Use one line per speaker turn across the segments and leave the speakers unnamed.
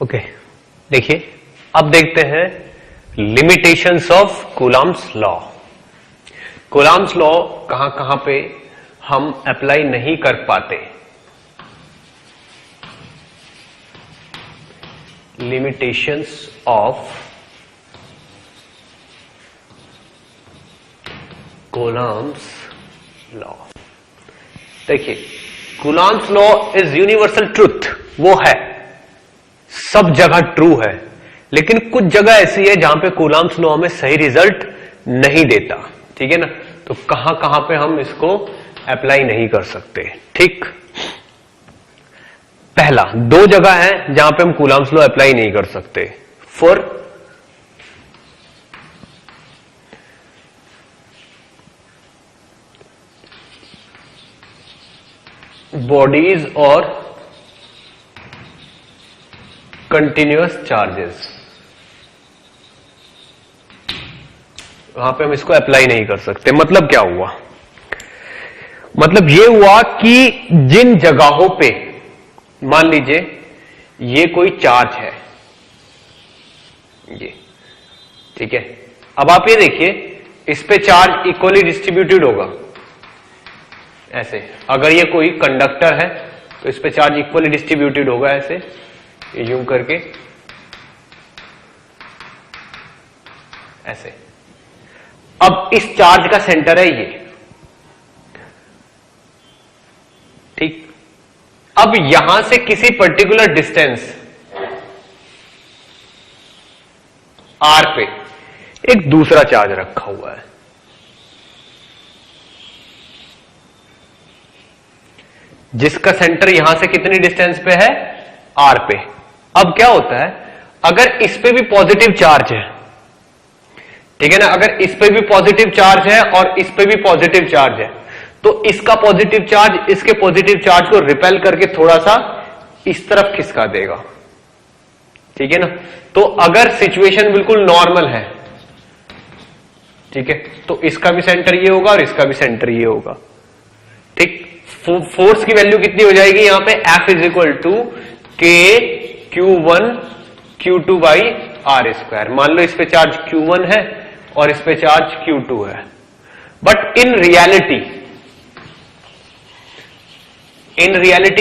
Okay, देखिए अब देखते हैं limitations of Coulomb's law. Coulomb's law कहां कहां पे हम अप्लाई नहीं कर पाते। Limitations of Coulomb's law. देखिए, Coulomb's law is universal truth, वो है सब जगह ट्रू है, लेकिन कुछ जगह ऐसी है जहां पे कूलम्ब्स लॉ हमें सही रिजल्ट नहीं देता। ठीक है ना, तो कहां कहां पे हम इसको अप्लाई नहीं कर सकते। ठीक, पहला दो जगह है जहां पे हम कूलम्ब्स लॉ अप्लाई नहीं कर सकते। फॉर बॉडीज और कंटिन्यूअस चार्जेस, वहां पे हम इसको अप्लाई नहीं कर सकते। मतलब क्या हुआ? मतलब ये हुआ कि जिन जगहों पे मान लीजिए ये कोई चार्ज है, ये ठीक है, अब आप ये देखिए इस पे चार्ज इक्वली डिस्ट्रीब्यूटेड होगा ऐसे। अगर ये कोई कंडक्टर है तो इस पे चार्ज इक्वली डिस्ट्रीब्यूटेड होगा ऐसे, यूं करके ऐसे। अब इस चार्ज का सेंटर है ये, ठीक। अब यहां से किसी पर्टिकुलर डिस्टेंस r पे एक दूसरा चार्ज रखा हुआ है, जिसका सेंटर यहां से कितनी डिस्टेंस पे है? r पे। अब क्या होता है, अगर इस पे भी पॉजिटिव चार्ज है, ठीक है ना, अगर इस पे भी पॉजिटिव चार्ज है और इस पे भी पॉजिटिव चार्ज है, तो इसका पॉजिटिव चार्ज इसके पॉजिटिव चार्ज को रिपेल करके थोड़ा सा इस तरफ खिसका देगा। ठीक है ना, तो अगर सिचुएशन बिल्कुल नॉर्मल है, ठीक है, तो इसका भी सेंटर ये होगा और इसका भी सेंटर ये होगा। ठीक, फोर्स की वैल्यू कितनी हो जाएगी यहां पे? F इज इक्वल टू के Q1 Q2 by are square. मान लो इस पे चार्ज Q1 है और इस पे चार्ज Q2 है, बट इन रियलिटी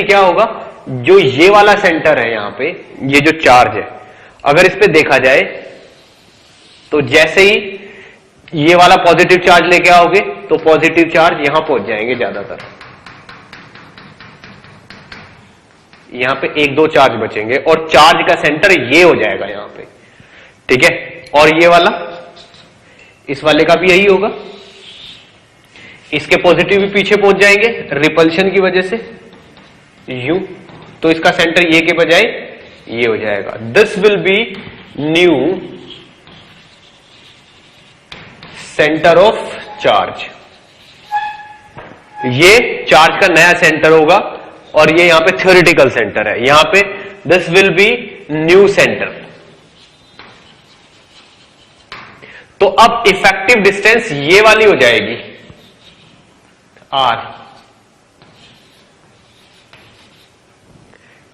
क्या होगा? जो ये वाला सेंटर है यहां पे, ये जो चार्ज है, अगर इस पे देखा जाए तो जैसे ही ये वाला पॉजिटिव चार्ज लेके आओगे तो पॉजिटिव चार्ज यहां पहुंच जाएंगे ज्यादातर, यहां पे एक दो चार्ज बचेंगे और चार्ज का सेंटर ये हो जाएगा यहां पे। ठीक है, और ये वाला, इस वाले का भी यही होगा, इसके पॉजिटिव भी पीछे पहुंच जाएंगे रिपल्शन की वजह से, यूं, तो इसका सेंटर ये के बजाय ये हो जाएगा। This will be new centre of charge. ये चार्ज का नया सेंटर होगा और ये यहां पे थ्योरेटिकल सेंटर है, यहां पे this will be new centre. तो अब इफेक्टिव डिस्टेंस ये वाली हो जाएगी r।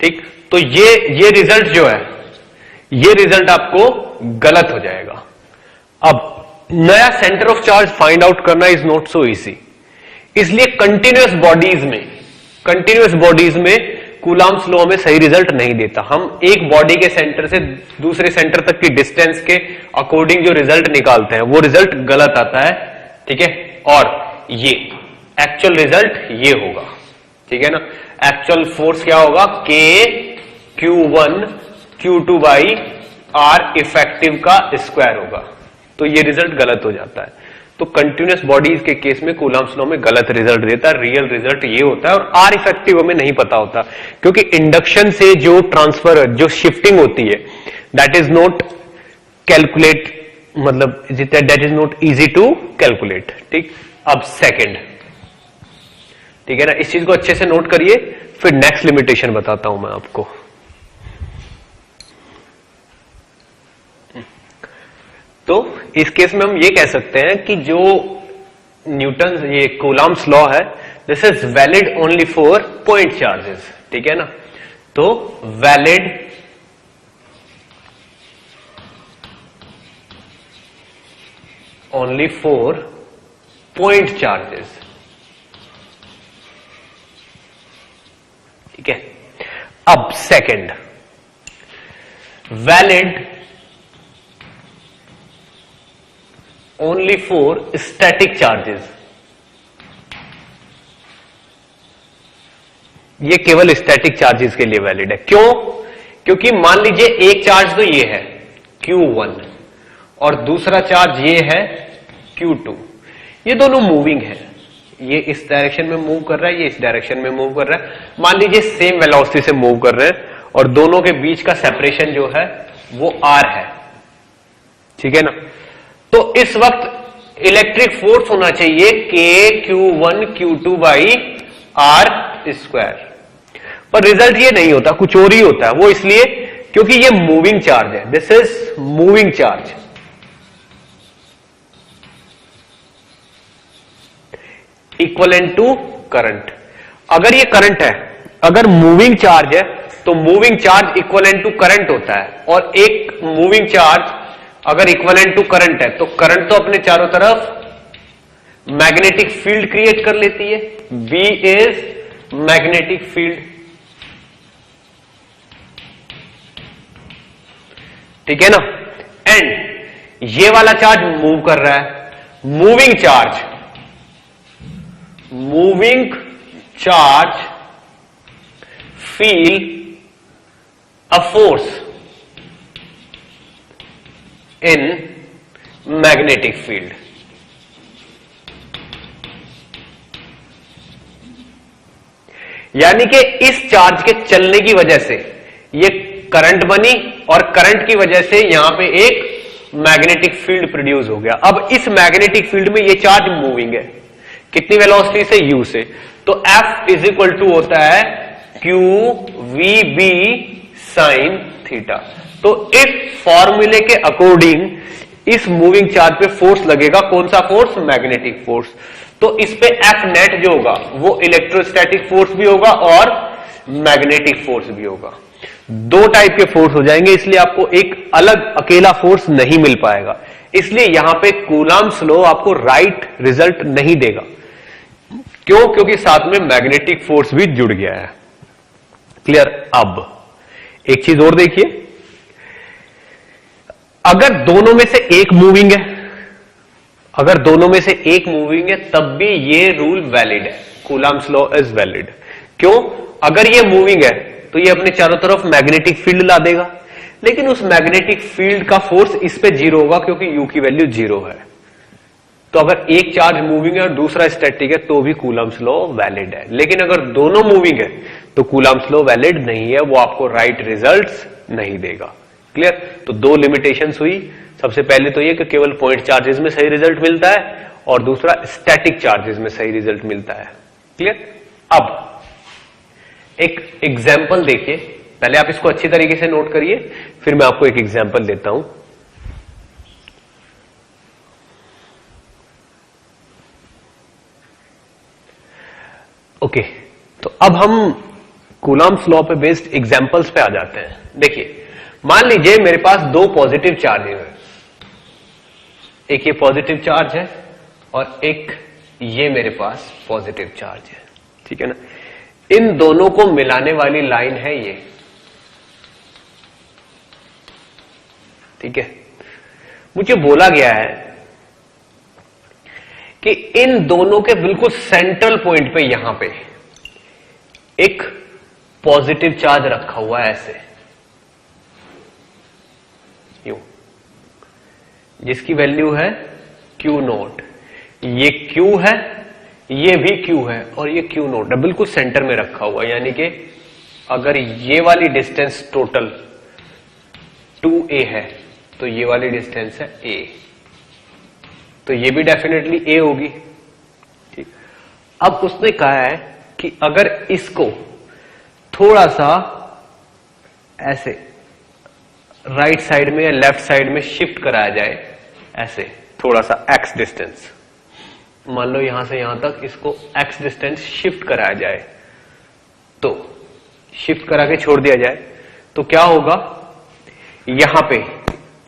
ठीक, तो ये रिजल्ट जो है, ये रिजल्ट आपको गलत हो जाएगा। अब नया centre of charge find out करना इज नॉट सो इजी, इसलिए कंटिन्यूअस बॉडीज में कूलम्ब्स लॉ में सही रिजल्ट नहीं देता। हम एक बॉडी के सेंटर से दूसरे सेंटर तक की डिस्टेंस के अकॉर्डिंग जो रिजल्ट निकालते हैं वो रिजल्ट गलत आता है। ठीक है, और ये एक्चुअल रिजल्ट ये होगा। ठीक है ना, एक्चुअल फोर्स क्या होगा? के Q1 Q2 by r effective का स्क्वायर होगा। तो ये रिजल्ट गलत हो जाता है। तो कंटिन्यूअस बॉडीज के केस में कूलम्ब्स लॉ में गलत रिजल्ट देता है, रियल रिजल्ट ये होता है। और आर इफेक्टिव हमें नहीं पता होता, क्योंकि इंडक्शन से जो ट्रांसफर, जो शिफ्टिंग होती है, दैट इज नॉट कैलकुलेट, मतलब that is not easy to calculate. ठीक, अब सेकंड, ठीक है ना, इस चीज को अच्छे से नोट करिए, फिर नेक्स्ट लिमिटेशन बताता हूं मैं आपको। तो इस केस में हम ये कह सकते हैं कि जो न्यूटन, ये कूलम्ब्स लॉ है, this is valid only for point charges. ठीक है ना, तो valid only for point charges. ठीक है. अब second, valid only for static charges. ये केवल स्टैटिक चार्जेस के लिए वैलिड है. क्यों? क्योंकि मान लीजिए एक चार्ज तो ये है Q1 और दूसरा चार्ज ये है Q2. ये दोनों मूविंग है. ये इस डायरेक्शन में मूव कर रहा है, ये इस डायरेक्शन में मूव कर रहा है. मान लीजिए सेम वेलोसिटी से मूव कर रहे हैं और दोनों के बीच का सेपरेशन जो है वो R है. ठीक है ना. तो इस वक्त इलेक्ट्रिक फोर्स होना चाहिए KQ1 Q2 by R square. पर रिजल्ट ये नहीं होता, कुछ और ही होता है. वो इसलिए क्योंकि ये मूविंग चार्ज है. This is moving charge. Equivalent to current. अगर ये करंट है, अगर मूविंग चार्ज है तो moving charge equivalent to current होता है. और एक मूविंग चार्ज अगर इक्वलेंट टू करंट है तो करंट तो अपने चारों तरफ मैग्नेटिक फील्ड क्रिएट कर लेती है. V is magnetic field. ठीक है ना. एंड ये वाला चार्ज मूव कर रहा है. Moving charge feel a force in magnetic field. यानी कि इस चार्ज के चलने की वजह से ये करंट बनी और करंट की वजह से यहां पे एक मैग्नेटिक फील्ड प्रोड्यूस हो गया. अब इस मैग्नेटिक फील्ड में ये चार्ज मूविंग है. कितनी वेलोसिटी से? U से. तो F इज इक्वल टू होता है QVB साइन थीटा. तो इस फॉर्मूले के अकॉर्डिंग इस मूविंग चार्ज पे फोर्स लगेगा. कौन सा फोर्स? Magnetic force. तो इस पे F नेट जो होगा वो इलेक्ट्रोस्टैटिक फोर्स भी होगा और मैग्नेटिक फोर्स भी होगा. दो टाइप के फोर्स हो जाएंगे. इसलिए आपको एक अलग अकेला फोर्स नहीं मिल पाएगा. इसलिए यहां पे कूलम्ब्स लॉ आपको राइट रिजल्ट नहीं देगा. क्यों? क्योंकि साथ में मैग्नेटिक फोर्स भी जुड़ गया है. क्लियर. अब एक चीज और देखिए, अगर दोनों में से एक मूविंग है, अगर दोनों में से एक मूविंग है तब भी ये रूल वैलिड है. Coulomb's law is valid. क्यों? अगर ये मूविंग है तो ये अपने चारों तरफ मैग्नेटिक फील्ड ला देगा, लेकिन उस मैग्नेटिक फील्ड का फोर्स इस पे जीरो होगा क्योंकि U की वैल्यू जीरो है. तो अगर एक चार्ज मूविंग है और दूसरा स्टैटिक है तो भी कूलम्ब्स लॉ वैलिड है. लेकिन अगर दोनों मूविंग है तो कूलम्ब्स लॉ वैलिड नहीं है. वो आपको राइट रिजल्ट्स नहीं देगा. क्लियर. तो दो लिमिटेशंस हुई. सबसे पहले तो ये कि केवल पॉइंट चार्जेस में सही रिजल्ट मिलता है और दूसरा स्टैटिक चार्जेस में सही रिजल्ट मिलता है. क्लियर. अब एक एग्जाम्पल देखिए. पहले आप इसको अच्छी तरीके से नोट करिए, फिर मैं आपको एक एग्जाम्पल देता हूं. ओके. तो अब हम कूलम्ब्स लॉ पे बेस्ड एग्जाम्पल्स पे आ जाते हैं. देखिए, मान लीजिए मेरे पास दो पॉजिटिव चार्जेस हैं. एक ये पॉजिटिव चार्ज है और एक ये मेरे पास पॉजिटिव चार्ज है. ठीक है ना. इन दोनों को मिलाने वाली लाइन है ये. ठीक है. मुझे बोला गया है कि इन दोनों के बिल्कुल सेंट्रल पॉइंट पे यहां पे एक पॉजिटिव चार्ज रखा हुआ है ऐसे, यूं, जिसकी वैल्यू है Q0. ये Q है, ये भी Q है और ये Q0 है. बिल्कुल सेंटर में रखा हुआ है. यानी कि अगर ये वाली डिस्टेंस टोटल 2a है तो ये वाली डिस्टेंस है a. तो ये भी डेफिनेटली a होगी. ठीक. अब उसने कहा है कि अगर इसको थोड़ा सा ऐसे राइट साइड में या लेफ्ट साइड में शिफ्ट कराया जाए, ऐसे थोड़ा सा x डिस्टेंस, मान लो यहां से यहां तक इसको x डिस्टेंस शिफ्ट कराया जाए, तो शिफ्ट करा के छोड़ दिया जाए तो क्या होगा? यहां पे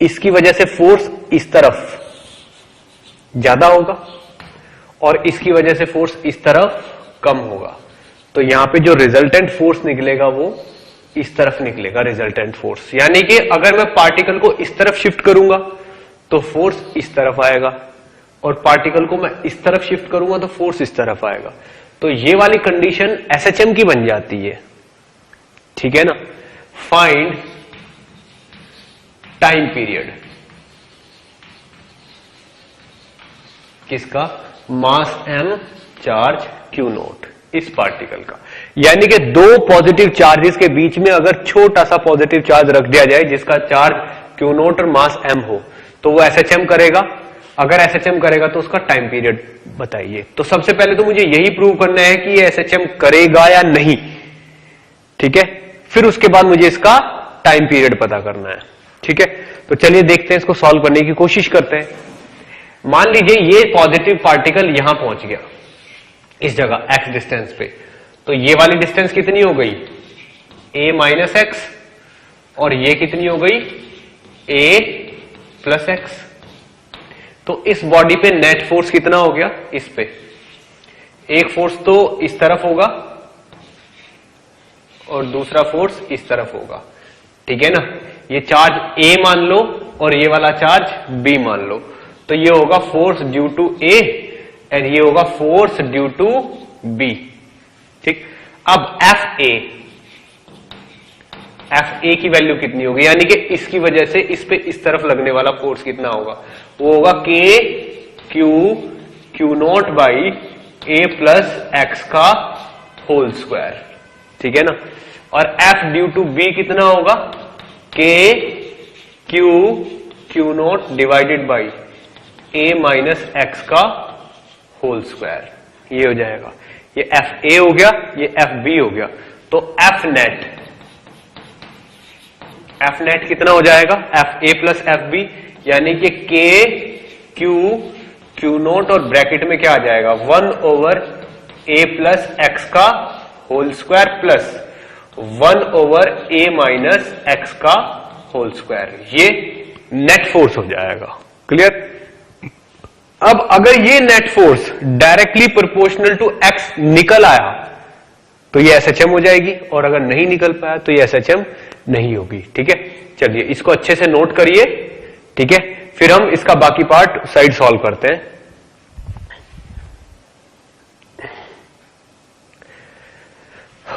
इसकी वजह से फोर्स इस तरफ ज्यादा होगा और इसकी वजह से फोर्स इस तरफ कम होगा। तो यहां पे जो रिजल्टेंट फोर्स निकलेगा वो इस तरफ निकलेगा, रिजल्टेंट फोर्स। यानी कि अगर मैं पार्टिकल को इस तरफ शिफ्ट करूंगा तो फोर्स इस तरफ आएगा और पार्टिकल को मैं इस तरफ शिफ्ट करूंगा तो फोर्स इस तरफ आएगा। तो ये वाली कंडीशन एसएचएम की बन जाती है, ठीक है ना। फाइंड टाइम पीरियड किसका, मास m चार्ज q नोट, इस पार्टिकल का। यानी कि दो पॉजिटिव चार्जेस के बीच में अगर छोटा सा पॉजिटिव चार्ज रख दिया जाए जिसका चार्ज q नोट और मास m हो तो वो एसएचएम करेगा। अगर एसएचएम करेगा तो उसका टाइम पीरियड बताइए। तो सबसे पहले तो मुझे यही प्रूव करना है कि ये एसएचएम करेगा या नहीं, ठीक है। फिर उसके बाद मुझे इसका टाइम पीरियड पता करना है, ठीक है। तो चलिए देखते हैं, इसको सॉल्व करने की कोशिश करते हैं। मान लीजिए ये पॉजिटिव पार्टिकल यहां पहुंच गया, इस जगह x डिस्टेंस पे। तो ये वाली डिस्टेंस कितनी हो गई, a माइनस एक्स, और ये कितनी हो गई, a प्लस एक्स। तो इस बॉडी पे नेट फोर्स कितना हो गया, इस पे एक फोर्स तो इस तरफ होगा और दूसरा फोर्स इस तरफ होगा, ठीक है ना। ये चार्ज a मान लो और ये वाला चार्ज b मान लो। तो ये होगा फोर्स ड्यू टू a और ये होगा फोर्स ड्यू टू b, ठीक। अब fa की वैल्यू कितनी होगी, यानी कि इसकी वजह से इस पे इस तरफ लगने वाला फोर्स कितना होगा, वो होगा k q note by a plus x का होल स्क्वायर, ठीक है ना। और f ड्यू टू b कितना होगा, k q note divided by a minus x का होल स्क्वायर, ये हो जाएगा। ये fa हो गया, ये fb हो गया। तो f नेट कितना हो जाएगा, fa प्लस fb, यानी कि k q नोट और ब्रैकेट में क्या आ जाएगा, 1 ओवर a प्लस एक्स का whole square plus 1 over a minus x का होल स्क्वायर। ये नेट फोर्स हो जाएगा, क्लियर। अब अगर ये net force directly proportional to x निकल आया तो ये एसएचएम हो जाएगी, और अगर नहीं निकल पाया तो ये एसएचएम नहीं होगी, ठीक है। चलिए इसको अच्छे से नोट करिए, ठीक है। फिर हम इसका बाकी पार्ट साइड सॉल्व करते हैं।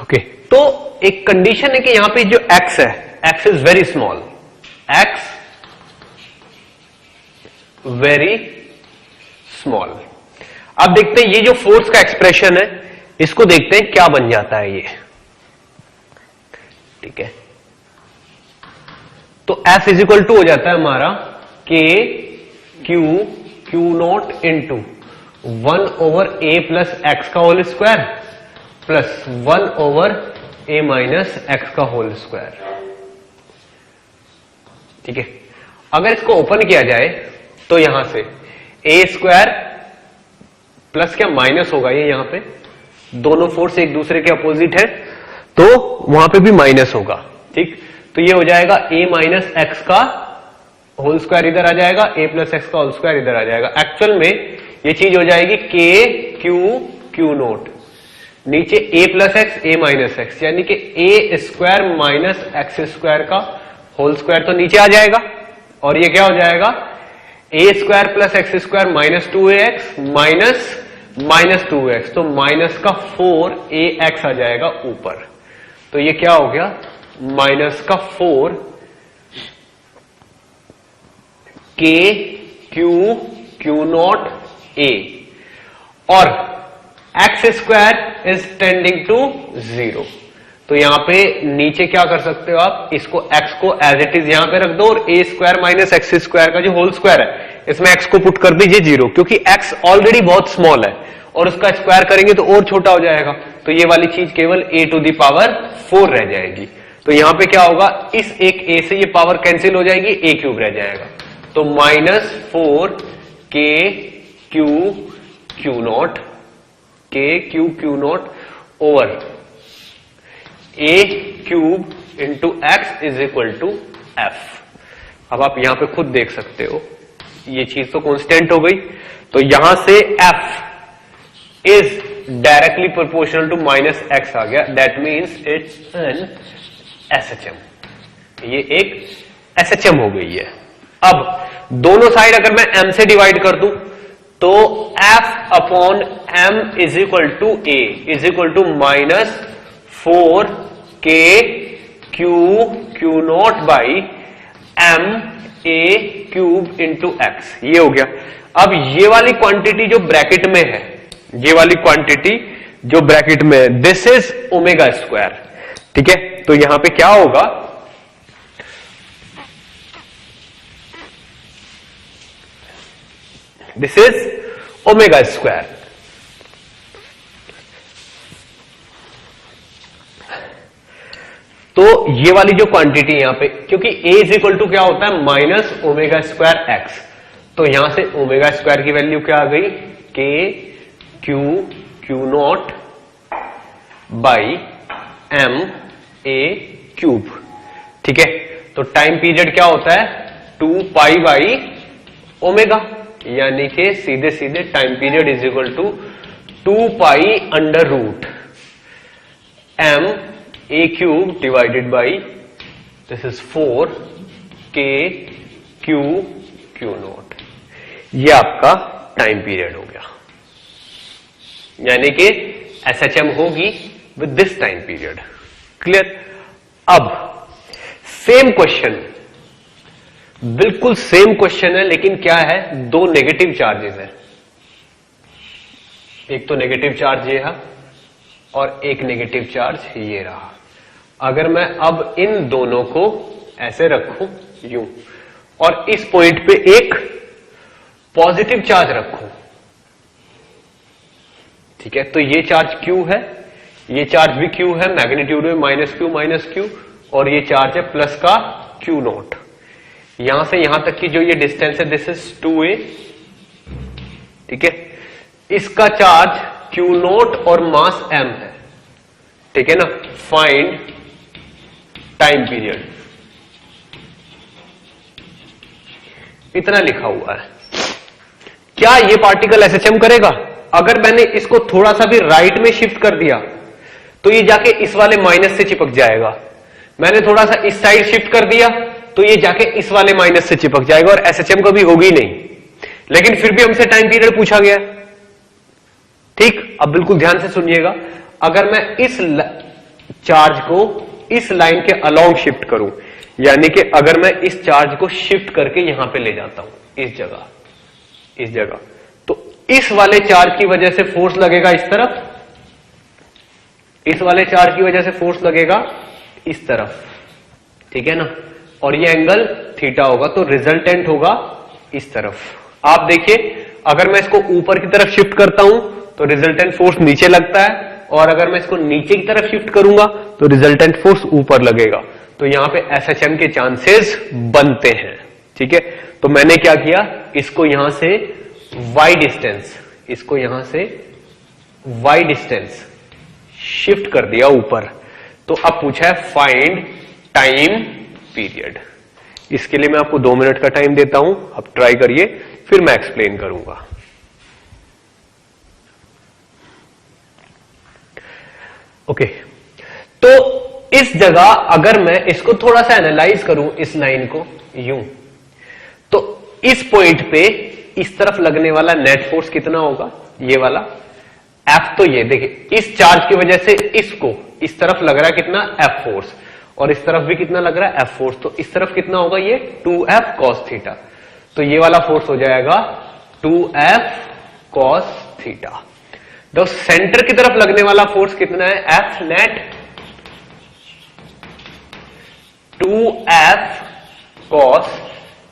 ओके, तो एक कंडीशन है कि यहां पे जो x है, x is very small, x very small. अब देखते हैं ये जो फोर्स का एक्सप्रेशन है इसको देखते हैं क्या बन जाता है ये, ठीक है। तो F इज इक्वल टू हो जाता है हमारा K Q naught into 1 over A plus x का whole square plus 1 over A minus x का होल स्क्वायर, ठीक है। अगर इसको ओपन किया जाए तो यहां से a स्क्वायर प्लस क्या माइनस होगा, ये यहां पे दोनों फोर्स एक दूसरे के अपोजिट है तो वहां पे भी माइनस होगा, ठीक। तो ये हो जाएगा a माइनस एक्स का होल स्क्वायर इधर आ जाएगा, a प्लस एक्स का होल स्क्वायर इधर आ जाएगा। एक्चुअल में ये चीज हो जाएगी k q नोट, नीचे a plus x a minus x, यानी कि a square minus x square का होल स्क्वायर तो नीचे आ जाएगा, और ये क्या हो जाएगा, a square plus x square minus 2ax minus 2x, तो माइनस का 4ax आ जाएगा ऊपर। तो ये क्या हो गया, माइनस का 4 k q नोट a, और x square is tending to 0। तो यहां पे नीचे क्या कर सकते हो आप, इसको x को एज इट इज यहां पे रख दो, और a square minus x square का जो होल स्क्वायर है इसमें x को पुट कर दीजिए 0, क्योंकि x ऑलरेडी बहुत स्मॉल है और उसका स्क्वायर करेंगे तो और छोटा हो जाएगा। तो ये वाली चीज केवल a टू दी पावर 4 रह जाएगी। तो यहां पे क्या होगा, इस एक a से ये पावर कैंसिल हो जाएगी, a क्यूब रह जाएगा। तो minus 4 k q naught over a cube into x is equal to f। अब आप यहां पे खुद देख सकते हो ये चीज तो कांस्टेंट हो गई, तो यहां से f is directly proportional to minus x आ गया, that means it's an SHM, ये एक एसएचएम हो गई है। अब दोनों साइड अगर मैं m से डिवाइड कर दूं तो f upon m is equal to a is equal to minus 4k q naught by m a cube into x, ये हो गया। अब ये वाली क्वांटिटी जो ब्रैकेट में है, ये वाली क्वांटिटी जो ब्रैकेट में है, दिस इज ओमेगा स्क्वायर, ठीक है। तो यहां पे क्या होगा, दिस इज ओमेगा स्क्वायर। तो ये वाली जो क्वांटिटी यहां पे, क्योंकि a इज इक्वल टू क्या होता है माइनस ओमेगा स्क्वायर एक्स, तो यहां से ओमेगा स्क्वायर की वैल्यू क्या आ गई, k q naught by m a cube, ठीक है। तो टाइम पीरियड क्या होता है 2 पाई बाई ओमेगा, यानी कि सीधे सीधे time period is equal to 2 pi under root m a cube divided by this is 4 k q naught, ये आपका टाइम पीरियड हो गया, यानी कि एसएचएम होगी with this time period. Clear. अब सेम क्वेश्चन, बिल्कुल सेम क्वेश्चन है, लेकिन क्या है, दो नेगेटिव चार्जेस है, एक तो नेगेटिव चार्ज ये है और एक नेगेटिव चार्ज ये रहा। अगर मैं अब इन दोनों को ऐसे रखूं यूं और इस पॉइंट पे एक पॉजिटिव चार्ज रखूं, ठीक है, तो ये चार्ज Q है, ये चार्ज भी Q है, मैग्नीट्यूड में माइनस क्यू, और ये चार्ज है प्लस का Q नॉट। यहां से यहां तक की जो ये डिस्टेंस है दिस इज 2a, ठीक है। इसका चार्ज Q नॉट और मास m है, ठीक है ना। फाइंड टाइम पीरियड, इतना लिखा हुआ है। क्या ये पार्टिकल एसएचएम करेगा? अगर मैंने इसको थोड़ा सा भी राइट में शिफ्ट कर दिया तो ये जाके इस वाले माइनस से चिपक जाएगा, मैंने थोड़ा सा इस साइड शिफ्ट कर दिया तो ये जाके इस वाले माइनस से चिपक जाएगा और एसएचएम कभी होगी नहीं। लेकिन फिर भी हमसे टाइम पीरियड पूछा गया, ठीक। अब बिल्कुल ध्यान से सुनिएगा, अगर मैं इस चार्ज को इस लाइन के अलोंग शिफ्ट करूं, यानी कि अगर मैं इस चार्ज को शिफ्ट करके यहां पे ले जाता हूं इस जगह, तो इस वाले चार्ज की वजह से फोर्स लगेगा इस तरफ, इस वाले चार्ज की वजह से फोर्स लगेगा इस तरफ, ठीक है ना, और ये एंगल थीटा होगा, तो रिजल्टेंट होगा इस तरफ। आप देखिए, अगर मैं इसको ऊपर की तरफ शिफ्ट करता हूं तो रिजल्टेंट फोर्स नीचे लगता है, और अगर मैं इसको नीचे की तरफ शिफ्ट करूंगा तो रिजल्टेंट फोर्स ऊपर लगेगा। तो यहां पे एसएचएम के चांसेस बनते हैं, ठीक है। तो मैंने क्या किया, इसको यहां से y डिस्टेंस, इसको यहां से y डिस्टेंस शिफ्ट कर दिया ऊपर। तो अब पूछा है फाइंड टाइम पीरियड। इसके लिए मैं आपको 2 मिनट का टाइम देता हूं, अब ट्राई करिए, फिर मैं एक्सप्लेन करूंगा। ओके, तो इस जगह अगर मैं इसको थोड़ा सा एनालाइज करूं, इस लाइन को यूं, तो इस पॉइंट पे इस तरफ लगने वाला नेट फोर्स कितना होगा, ये वाला F। तो ये देखिए, इस चार्ज की वजह से इसको इस तरफ लग रहा है कितना F फोर्स, और इस तरफ भी कितना लग रहा है F फोर्स, तो इस तरफ कितना होगा ये 2F cos थीटा। तो ये वाला फोर्स हो जाएगा 2F cos थीटा। तो सेंटर की तरफ लगने वाला फोर्स कितना है, F net 2F cos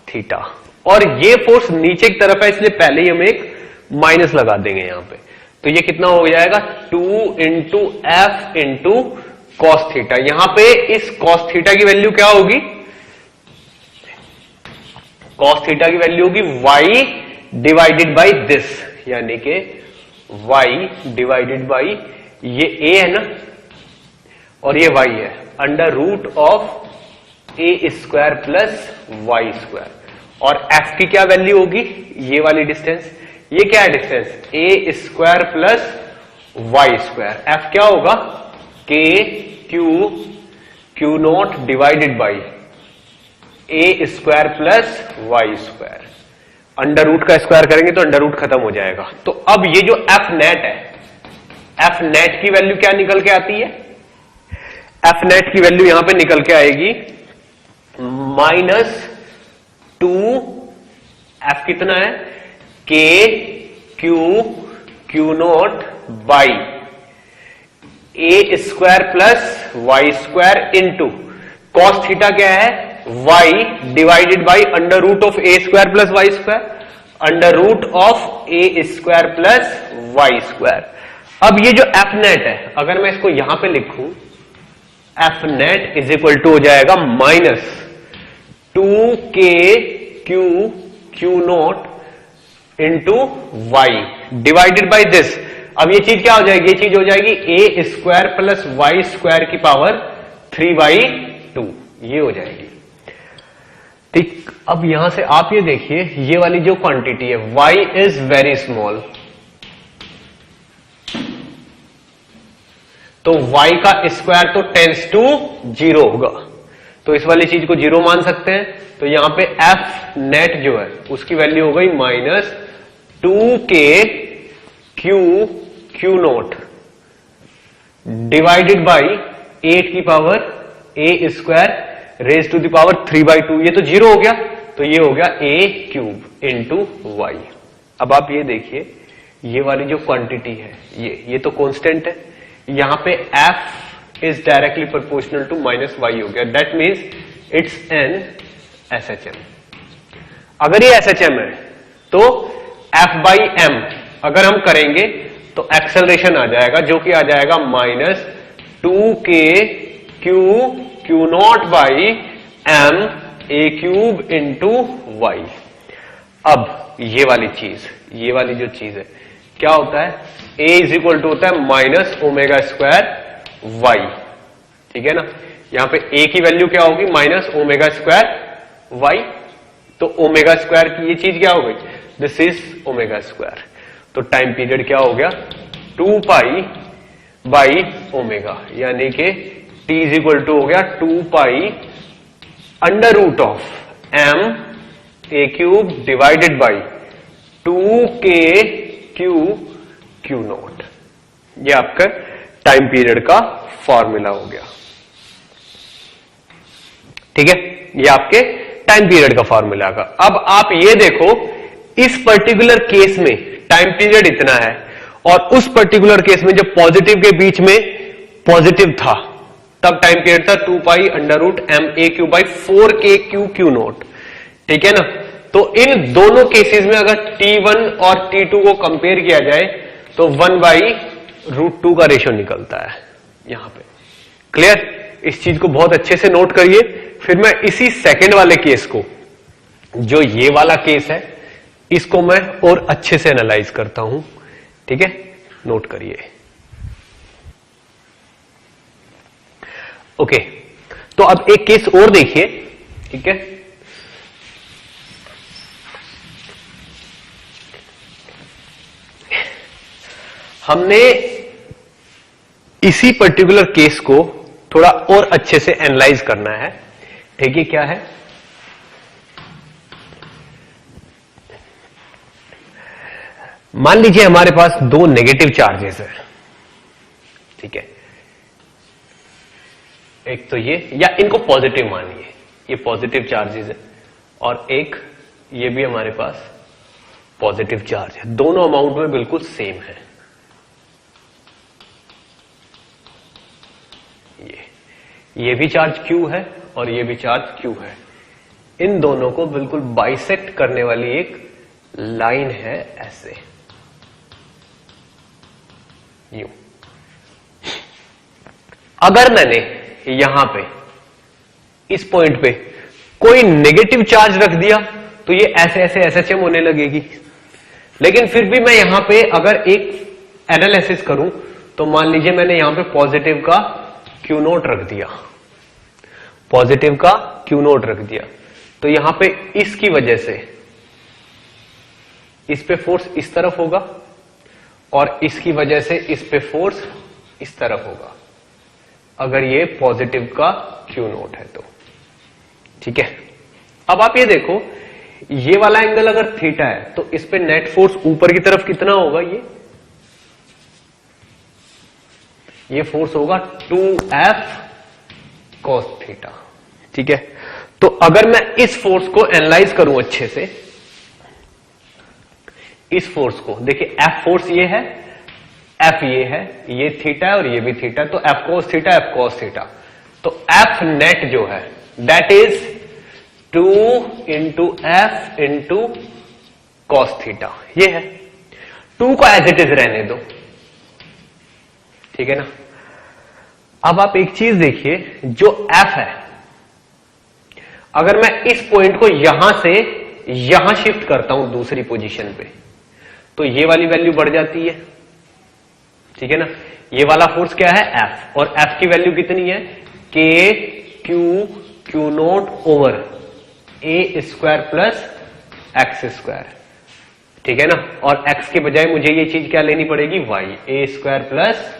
theta, और ये फोर्स नीचे की तरफ है, इसलिए पहले ही हम एक माइनस लगा देंगे यहां पे। तो ये कितना हो जाएगा 2 into f into cos theta. यहां पे इस कॉस थीटा की वैल्यू क्या होगी, कॉस थीटा की वैल्यू होगी y डिवाइडेड बाई दिस, यानी कि y डिवाइडेड बाई ये a है ना और ये y है, under root of a square plus y square. और एफ की क्या वैल्यू होगी, ये वाली डिस्टेंस, ये क्या है distance, a square plus y square. F क्या होगा, k q naught divided by a square plus y square. Under root का स्क्वायर करेंगे तो अंडर रूट खत्म हो जाएगा। तो अब ये जो एफ नेट है, एफ नेट की वैल्यू क्या निकल के आती है, एफ नेट की वैल्यू यहां पे निकल के आएगी -2, एफ कितना है, k q naught by a square plus y square into cos theta क्या है, y divided by under root of a square plus y square, under root of a square plus y square. अब ये जो F net है, अगर मैं इसको यहां पे लिखूं, f net is equal to हो जाएगा -2k q naught into y divided by this. अब ये चीज क्या हो जाएगी, ये चीज हो जाएगी ए स्क्वायर प्लस वाई स्क्वायर की पावर 3/2, ये हो जाएगी। ठीक, अब यहां से आप ये देखिए, ये वाली जो क्वांटिटी है y इज वेरी स्मॉल, तो y का स्क्वायर तो टेंस टू 0 होगा, तो इस वाली चीज को 0 मान सकते हैं। तो यहां पे f नेट जो है उसकी वैल्यू हो गई -2k q naught divided by 8 की power a square raise to the power 3/2, ये तो 0 हो गया, तो ये हो गया a³ इंटू वाई। अब आप ये देखिए, ये वाली जो क्वांटिटी है ये तो कांस्टेंट है, यहां पे f is directly proportional to -y हो गया, that means it's an SHM। अगर ये SHM है तो f/m अगर हम करेंगे तो एक्सेलरेशन आ जाएगा, जो कि आ जाएगा -2k q naught by m a³ into y. अब ये वाली जो चीज है क्या होता है, a इज इक्वल टू होता है -ω²y, ठीक है ना। यहां पे a की वैल्यू क्या होगी, -ω²y, तो ω² की ये चीज क्या हो गई, दिस इज ω²। तो टाइम पीरियड क्या हो गया, 2π/ω, यानी कि t इज इक्वल टू हो गया 2π under root of m a³ divided by 2k q naught. ये आपका टाइम पीरियड का फॉर्मूला हो गया, ठीक है, ये आपके टाइम पीरियड का फॉर्मूला का। अब आप ये देखो, इस पर्टिकुलर केस में टाइम पीरियड इतना है, और उस पर्टिकुलर केस में जब पॉजिटिव के बीच में पॉजिटिव था तब टाइम पीरियड था 2π under root m a³ by 4k q naught, ठीक है ना। तो इन दोनों केसेस में अगर T1 और T2 को कंपेयर किया जाए तो 1/√2 का रेशियो निकलता है यहां पे। क्लियर, इस चीज को बहुत अच्छे से नोट करिए। फिर मैं इसी सेकंड वाले केस को, जो ये वाला केस है, इसको मैं और अच्छे से एनालाइज करता हूं, ठीक है, नोट करिए। ओके, तो अब एक केस और देखिए, ठीक है। हमने इसी पर्टिकुलर केस को थोड़ा और अच्छे से एनालाइज करना है, ठीक है। क्या है, मान लीजिए हमारे पास दो नेगेटिव चार्जेस है, ठीक है, एक तो ये, या इनको पॉजिटिव मानिए, ये पॉजिटिव चार्जेस है, और एक ये भी हमारे पास पॉजिटिव चार्ज है, दोनों अमाउंट में बिल्कुल सेम है। ये भी चार्ज Q है और ये भी चार्ज Q है, इन दोनों को बिल्कुल बाइसेक्ट करने वाली एक लाइन है ऐसे, यूं। अगर मैंने यहां पे इस पॉइंट पे कोई नेगेटिव चार्ज रख दिया तो ये ऐसे ऐसे SHM होने लगेगी, लेकिन फिर भी मैं यहां पे अगर एक एनालिसिस करूं तो मान लीजिए मैंने यहां पे पॉजिटिव का Q0 रख दिया, पॉजिटिव का Q0 रख दिया, तो यहां पे इसकी वजह से इस पे फोर्स इस तरफ होगा और इसकी वजह से इस पे फोर्स इस तरफ होगा, अगर ये पॉजिटिव का क्यू नोट है तो। ठीक है, अब आप ये देखो, ये वाला एंगल अगर थीटा है तो इस पे नेट फोर्स ऊपर की तरफ कितना होगा, ये फोर्स होगा 2F cos थीटा। ठीक है, तो अगर मैं इस फोर्स को एनालाइज करूं अच्छे से, इस फोर्स को देखिए, F फोर्स ये है, F ये है, ये थीटा है और ये भी थीटा, तो F cos theta, F cos theta, तो F नेट जो है that is 2 into f into cos theta, ये है। 2 को एज इट इज रहने दो, ठीक है ना। अब आप एक चीज देखिए, जो F है, अगर मैं इस पॉइंट को यहां से यहां शिफ्ट करता हूं दूसरी पोजीशन पे, तो ये वाली वैल्यू बढ़ जाती है, ठीक है ना। ये वाला फोर्स क्या है, F, और F की वैल्यू कितनी है, K क्यू नोट ओवर ए स्क्वायर प्लस एक्स स्क्वायर, ठीक है ना। और x के बजाय मुझे ये चीज क्या लेनी पड़ेगी, y, ए स्क्वायर प्लस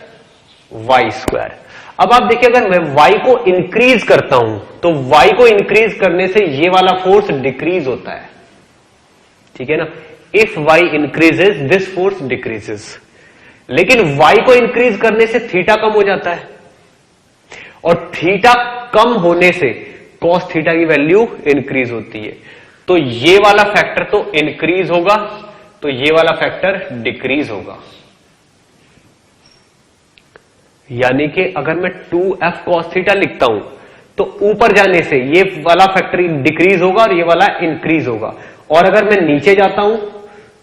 वाई स्क्वायर। अब आप देखिए, अगर मैं y को इंक्रीज करता हूं तो y को इंक्रीज करने से ये वाला फोर्स डिक्रीज होता है, ठीक है ना। If y increases this force decreases, लेकिन y को इंक्रीज करने से थीटा कम हो जाता है, और थीटा कम होने से cos थीटा की वैल्यू इंक्रीज होती है। तो ये वाला फैक्टर तो इंक्रीज होगा, तो ये वाला फैक्टर डिक्रीज होगा। यानी कि अगर मैं 2F cos थीटा लिखता हूं तो ऊपर जाने से ये वाला फैक्टर डिक्रीज होगा और ये वाला इंक्रीज होगा, और अगर मैं नीचे जाता हूं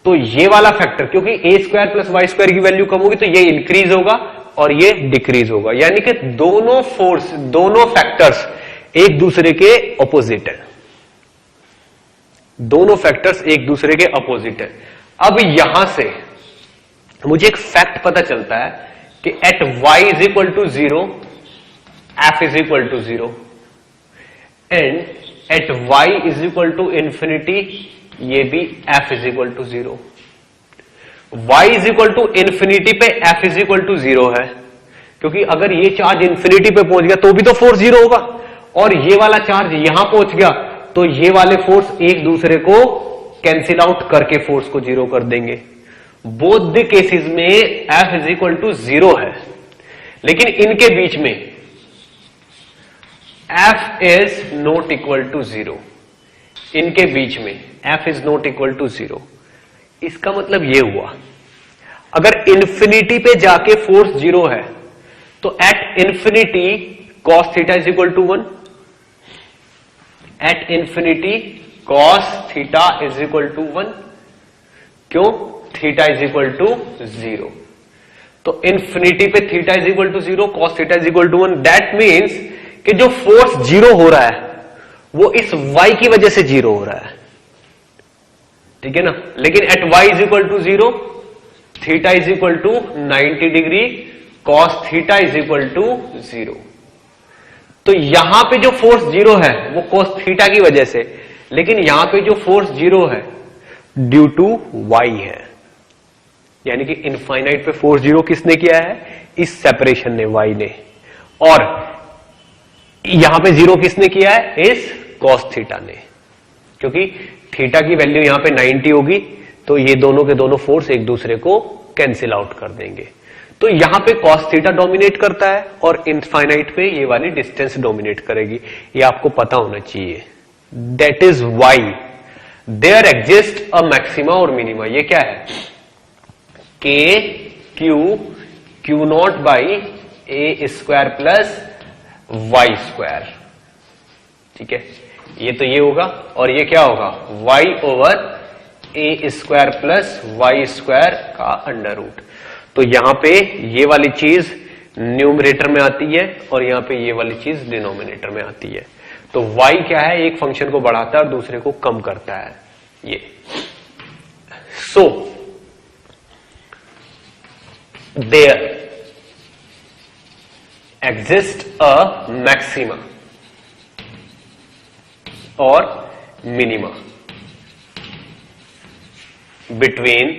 तो ये वाला फैक्टर, क्योंकि ए स्क्वायर प्लस वाई स्क्वायर की वैल्यू कम होगी तो ये इंक्रीज होगा और ये डिक्रीज होगा। यानी कि दोनों फोर्स, दोनों फैक्टर्स एक दूसरे के अपोजिट है, दोनों फैक्टर्स एक दूसरे के अपोजिट है। अब यहां से मुझे एक फैक्ट पता चलता है कि at y is equal to 0 F is equal to 0 and at y is equal to infinity, ये भी F is equal to 0। y is equal to infinity पे F इज इक्वल टू 0 है, क्योंकि अगर ये चार्ज इंफिनिटी पे पहुंच गया तो भी तो फोर्स 0 होगा, और ये वाला चार्ज यहां पहुंच गया तो ये वाले फोर्स एक दूसरे को कैंसिल आउट करके फोर्स को 0 कर देंगे। बोथ द केसेस में F इज इक्वल टू 0 है, लेकिन इनके बीच में F is not equal to 0, इनके बीच में F is not equal to 0। इसका मतलब यह हुआ, अगर इंफिनिटी पे जाके फोर्स 0 है तो at infinity cos theta is equal to 1, at infinity cos theta is equal to 1, क्यों, थीटा इज इक्वल टू 0। तो इंफिनिटी पे theta is equal to 0, cos theta is equal to 1, that means कि जो force 0 हो रहा है वो इस y की वजह से 0 हो रहा है, ठीक है ना। लेकिन at y is equal to 0, theta is equal to 90 degree, cos theta is equal to 0। तो यहां पे जो फोर्स 0 है वो cos थीटा की वजह से, लेकिन यहां पे जो फोर्स 0 है ड्यू टू y है। यानी कि इनफाइनाइट पे फोर्स 0 किसने किया है, इस सेपरेशन ने, y ने, और यहां पे 0 किसने किया है, इस cos थीटा ने, क्योंकि थीटा की वैल्यू यहां पे 90 होगी तो ये दोनों के दोनों फोर्स एक दूसरे को कैंसिल आउट कर देंगे। तो यहां पे cos थीटा डोमिनेट करता है और इनफाइनाइट पे ये वाली डिस्टेंस डोमिनेट करेगी, ये आपको पता होना चाहिए। That is why there exist a maxima और मिनिमा। ये क्या है, k q naught by a square plus y square, ठीक है। ये तो ये होगा, और ये क्या होगा, वाई ओवर ए स्क्वायर प्लस वाई स्क्वायर का अंडर रूट। तो यहां पे ये वाली चीज न्यूमरेटर में आती है और यहां पे ये वाली चीज डिनोमिनेटर में आती है। तो y क्या है, एक फंक्शन को बढ़ाता है और दूसरे को कम करता है, ये। So there exist a maxima और मिनिमा बिटवीन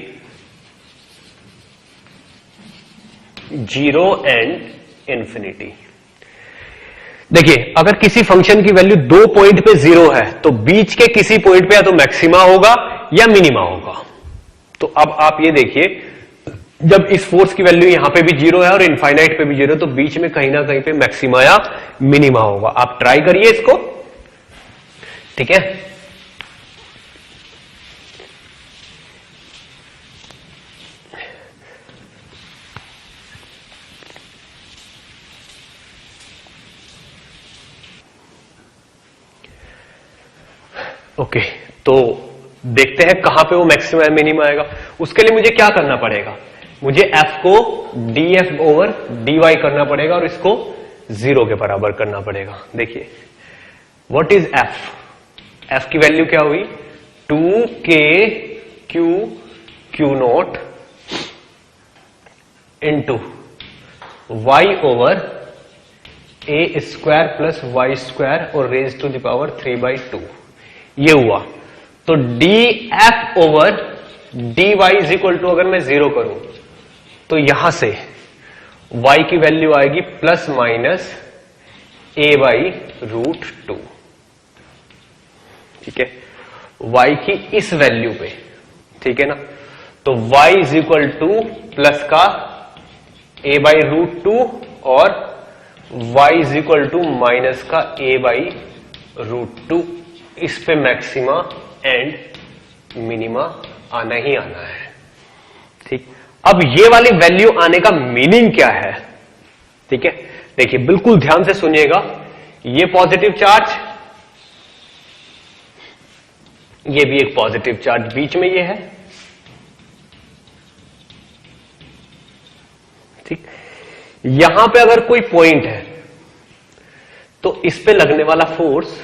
0 एंड इंफिनिटी। देखिए, अगर किसी फंक्शन की वैल्यू 2 पॉइंट पे 0 है तो बीच के किसी पॉइंट पे या तो मैक्सिमा होगा या मिनिमा होगा। तो अब आप ये देखिए, जब इस फोर्स की वैल्यू यहां पे भी 0 है और इनफाइनाइट पे भी 0 है तो बीच में कहीं ना कहीं पे मैक्सिमा या मिनिमा होगा। आप ट्राई करिए इसको, ठीक है। ओके, तो देखते हैं कहां पे वो मैक्सिमम या मिनिमम आएगा। उसके लिए मुझे क्या करना पड़ेगा, मुझे f को df ओवर dy करना पड़ेगा और इसको 0 के बराबर करना पड़ेगा। देखिए, व्हाट इज f? f की वैल्यू क्या हुई, 2k q naught into y over a square plus y square और रेज टू द पावर 3/2 ये हुआ। तो df over dy is equal to, अगर मैं 0 करूं तो यहां से y की वैल्यू आएगी प्लस माइनस a/√2, ठीक है, y की इस वैल्यू पे, ठीक है ना। तो y is equal to plus का a/√2 और y is equal to minus का a/√2। इस पे मैक्सिमा एंड मिनिमा आना ही आना है, ठीक। अब ये वाली वैल्यू आने का मीनिंग क्या है, ठीक है। देखिए, बिल्कुल ध्यान से सुनिएगा, ये पॉजिटिव चार्ज, ये भी एक पॉजिटिव चार्ज बीच में ये है, ठीक। यहां पे अगर कोई पॉइंट है तो इस पे लगने वाला फोर्स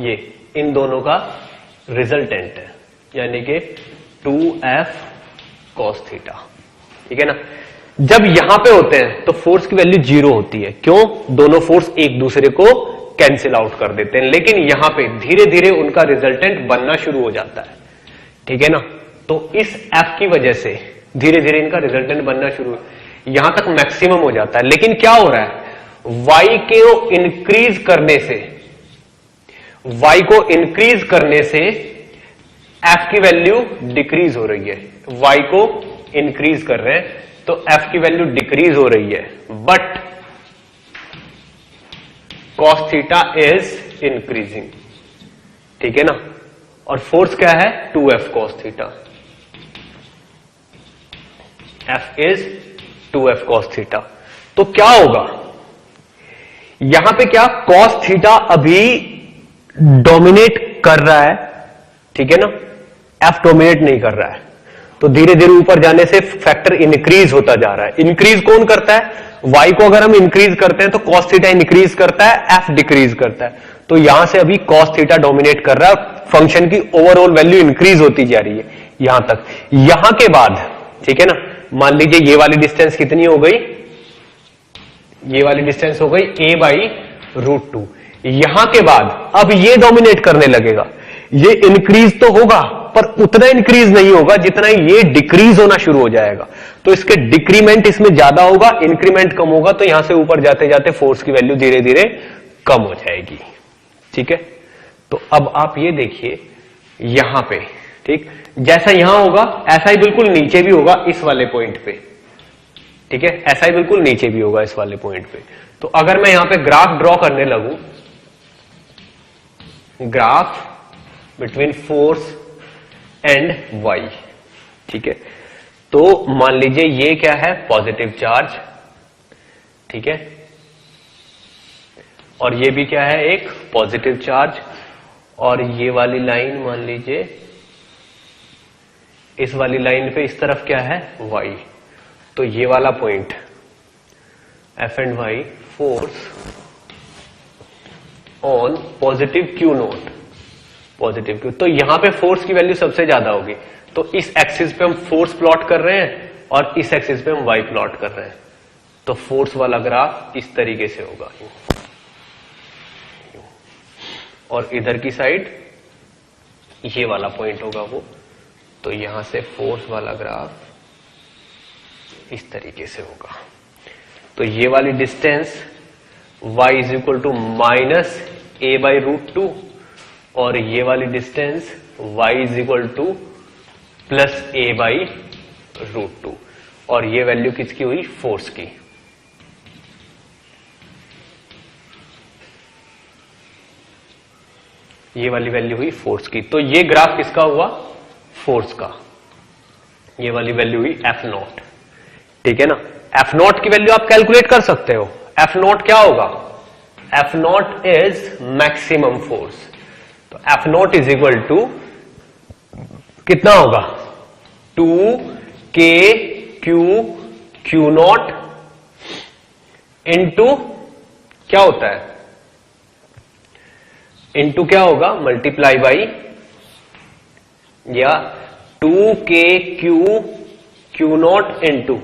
ये इन दोनों का रिजल्टेंट है, यानी कि 2f cos थीटा, ठीक है ना। जब यहां पे होते हैं तो फोर्स की वैल्यू 0 होती है, क्यों, दोनों फोर्स एक दूसरे को कैंसिल आउट कर देते हैं। लेकिन यहां पे धीरे धीरे उनका रिजल्टेंट बनना शुरू हो जाता है, ठीक है ना। तो इस f की वजह से धीरे धीरे इनका रिजल्टेंट बनना शुरू, यहां तक मैक्सिमम हो जाता है। लेकिन क्या हो रहा है, y को इंक्रीज करने से, y को इंक्रीज करने से f की वैल्यू डिक्रीज हो रही है। y को इंक्रीज कर रहे हैं तो f की वैल्यू डिक्रीज हो रही है, but cos theta is increasing, ठीक है ना। और फोर्स क्या है, 2f cos theta, f is 2f cos theta. तो क्या होगा, यहां पे क्या, cos थीटा अभी डोमिनेट कर रहा है, ठीक है ना, f डोमिनेट नहीं कर रहा है। तो धीरे धीरे ऊपर जाने से फैक्टर इंक्रीज होता जा रहा है। इंक्रीज कौन करता है, y को अगर हम इंक्रीज करते हैं तो cos थीटा इंक्रीज करता है, f डिक्रीज करता है। तो यहां से अभी cos थीटा डोमिनेट कर रहा है, फंक्शन की ओवरऑल वैल्यू इंक्रीज होती जा रही है यहां तक। यहां के बाद, ठीक है ना, मान लीजिए ये वाली डिस्टेंस कितनी हो गई, ये वाली डिस्टेंस हो गई a/√2। यहां के बाद अब ये डोमिनेट करने लगेगा, ये इंक्रीज तो होगा पर उतना इंक्रीज नहीं होगा जितना ये डिक्रीज होना शुरू हो जाएगा। तो इसके डिक्रीमेंट इसमें ज्यादा होगा, इंक्रीमेंट कम होगा, तो यहां से ऊपर जाते जाते फोर्स की वैल्यू धीरे धीरे कम हो जाएगी, ठीक है। तो अब आप ये देखिए यहां पे, ठीक, जैसा यहां होगा ऐसा ही बिल्कुल नीचे भी होगा इस वाले पॉइंट पे, ठीक है, ऐसा ही बिल्कुल नीचे भी होगा इस वाले पॉइंट पे। तो अगर मैं यहां पे ग्राफ ड्रॉ करने लगूं, graph between force and y, ठीक है, तो मान लीजिए ये क्या है, पॉजिटिव चार्ज, ठीक है, और ये भी क्या है, एक पॉजिटिव चार्ज, और ये वाली लाइन मान लीजिए, इस वाली लाइन पे इस तरफ क्या है, y। तो ये वाला point f and y, force on positive q note, positive q। तो यहां पे फोर्स की वैल्यू सबसे ज्यादा होगी। तो इस एक्सिस पे हम फोर्स प्लॉट कर रहे हैं और इस एक्सिस पे हम y प्लॉट कर रहे हैं। तो फोर्स वाला ग्राफ इस तरीके से होगा, और इधर की साइड ये वाला पॉइंट होगा वो। तो यहां से फोर्स वाला ग्राफ इस तरीके से होगा। तो ये वाली distance y is equal to minus a by root two और ये वाली distance y is equal to plus a by root two और ये वैल्यू किसकी हुई? फोर्स की। ये वाली वैल्यू हुई फोर्स की। तो ये ग्राफ किसका हुआ? फोर्स का। ये वाली वैल्यू हुई एफ नॉट, ठीक है ना। एफ नॉट की वैल्यू आप कैलकुलेट कर सकते हो। एफ नॉट क्या होगा? F naught is maximum force. तो f naught is equal to कितना होगा? 2k क्यू नॉट इंटू क्या होता है? इंटू क्या होगा? मल्टीप्लाई बाई या 2k q naught into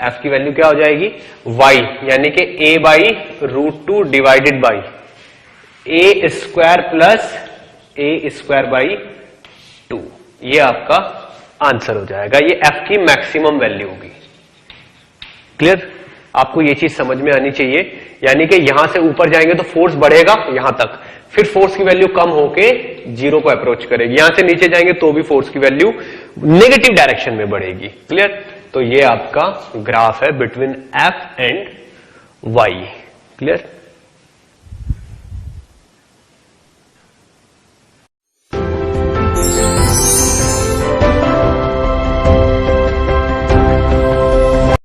f की वैल्यू क्या हो जाएगी? y यानी कि a by root two divided by a square plus a square by 2। ये आपका आंसर हो जाएगा। ये f की मैक्सिमम वैल्यू होगी। क्लियर? आपको ये चीज समझ में आनी चाहिए। यानी कि यहां से ऊपर जाएंगे तो फोर्स बढ़ेगा यहां तक, फिर फोर्स की वैल्यू कम होके जीरो को अप्रोच करेगी। यहां से नीचे जाएंगे तो भी फोर्स की वैल्यू नेगेटिव डायरेक्शन में बढ़ेगी। क्लियर? तो ये आपका ग्राफ है between f and y. Clear?